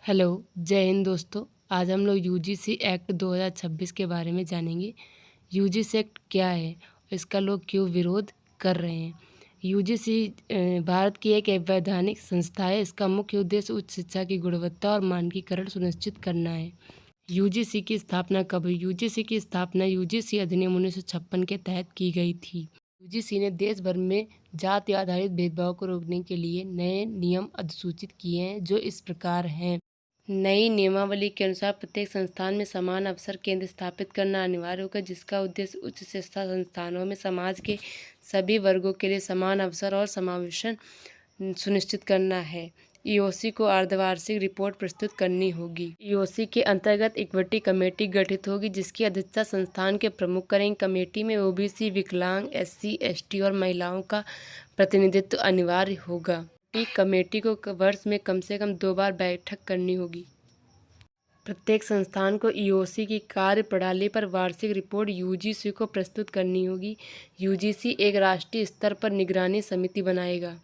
Hello, जय हिंद दोस्तों। आज हम लोग यूजीसी एक्ट 2026 के बारे में जानेंगे। यूजीसी एक्ट क्या है? इसका लोग क्यों विरोध कर रहे हैं? यूजीसी भारत की एक वैधानिक संस्था है। इसका मुख्य उद्देश्य उच्च शिक्षा की गुणवत्ता और मानकीकरण सुनिश्चित करना है। यूजीसी की स्थापना कब हुई? यूजीसी की स्थापना यूजीसी अधिनियम 1956 के तहत की गई थी। यूजीसी ने देश भर में जाति आधारित भेदभाव को रोकने के लिए नए नियम अधिसूचित किए हैं, जो इस प्रकार हैं। नई नियमावली के अनुसार प्रत्येक संस्थान में समान अवसर केंद्र स्थापित करना अनिवार्य होगा, जिसका उद्देश्य उच्च शिक्षा संस्थानों में समाज के सभी वर्गों के लिए समान अवसर और समावेशन सुनिश्चित करना है। ईओसी को अर्धवार्षिक रिपोर्ट प्रस्तुत करनी होगी। ईओसी के अंतर्गत इक्विटी कमेटी गठित होगी, जिसकी अध्यक्षता संस्थान के प्रमुख करेंगे। कमेटी में ओबीसी, विकलांग, एससी, एसटी और महिलाओं का प्रतिनिधित्व अनिवार्य होगा। कमेटी को वर्ष में कम से कम 2 बार बैठक करनी होगी। प्रत्येक संस्थान को ईओसी की कार्यप्रणाली पर वार्षिक रिपोर्ट यूजीसी को प्रस्तुत करनी होगी। यूजीसी एक राष्ट्रीय स्तर पर निगरानी समिति बनाएगा,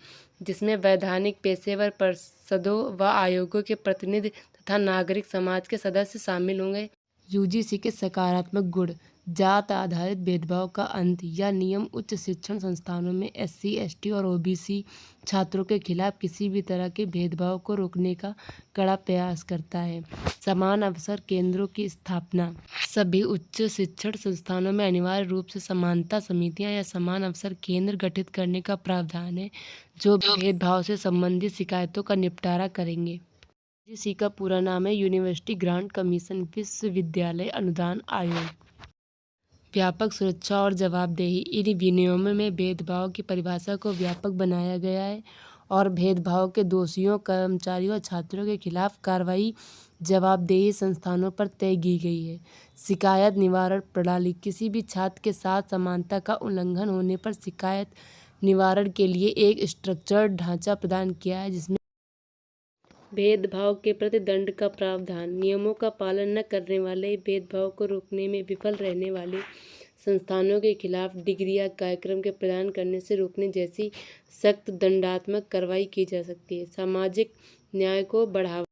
जिसमें वैधानिक, पेशेवर परिषदों व आयोगों के प्रतिनिधि तथा नागरिक समाज के सदस्य शामिल होंगे। यूजीसी के सकारात्मक गुण: जात आधारित भेदभाव का अंत। यह नियम उच्च शिक्षण संस्थानों में एससी, एसटी और ओबीसी छात्रों के खिलाफ किसी भी तरह के भेदभाव को रोकने का कड़ा प्रयास करता है। समान अवसर केंद्रों की स्थापना। सभी उच्च शिक्षण संस्थानों में अनिवार्य रूप से समानता समितियां या समान अवसर केंद्र गठित करने का प्रावधान है, जो भेदभाव से संबंधित शिकायतों का निपटारा करेंगे। यूजीसी का पूरा नाम है यूनिवर्सिटी ग्रांट कमीशन, विश्वविद्यालय अनुदान आयोग। व्यापक सुरक्षा और जवाबदेही। इन विनियमों में भेदभाव की परिभाषा को व्यापक बनाया गया है और भेदभाव के दोषियों, कर्मचारियों और छात्रों के खिलाफ कार्रवाई जवाबदेही संस्थानों पर तय की गई है। शिकायत निवारण प्रणाली। किसी भी छात्र के साथ समानता का उल्लंघन होने पर शिकायत निवारण के लिए एक स्ट्रक्चर्ड ढांचा प्रदान किया है, जिसमें भेदभाव के प्रति दंड का प्रावधान। नियमों का पालन न करने वाले, भेदभाव को रोकने में विफल रहने वाले संस्थानों के खिलाफ डिग्री या कार्यक्रम के प्रदान करने से रोकने जैसी सख्त दंडात्मक कार्रवाई की जा सकती है। सामाजिक न्याय को बढ़ावा।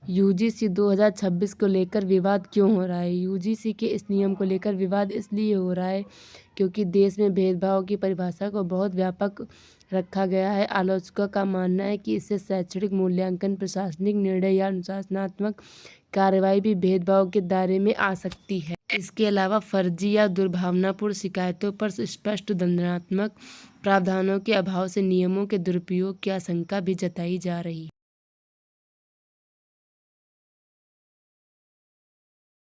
यूजीसी 2026 को लेकर विवाद क्यों हो रहा है? यूजीसी के इस नियम को लेकर विवाद इसलिए हो रहा है क्योंकि देश में भेदभाव की परिभाषा को बहुत व्यापक रखा गया है। आलोचकों का मानना है कि इससे शैक्षणिक मूल्यांकन, प्रशासनिक निर्णय या अनुशासनात्मक कार्रवाई भी भेदभाव के दायरे में आ सकती है। इसके अलावा फर्जी या दुर्भावनापूर्ण शिकायतों पर स्पष्ट दंडात्मक प्रावधानों के अभाव से नियमों के दुरुपयोग की आशंका भी जताई जा रही है।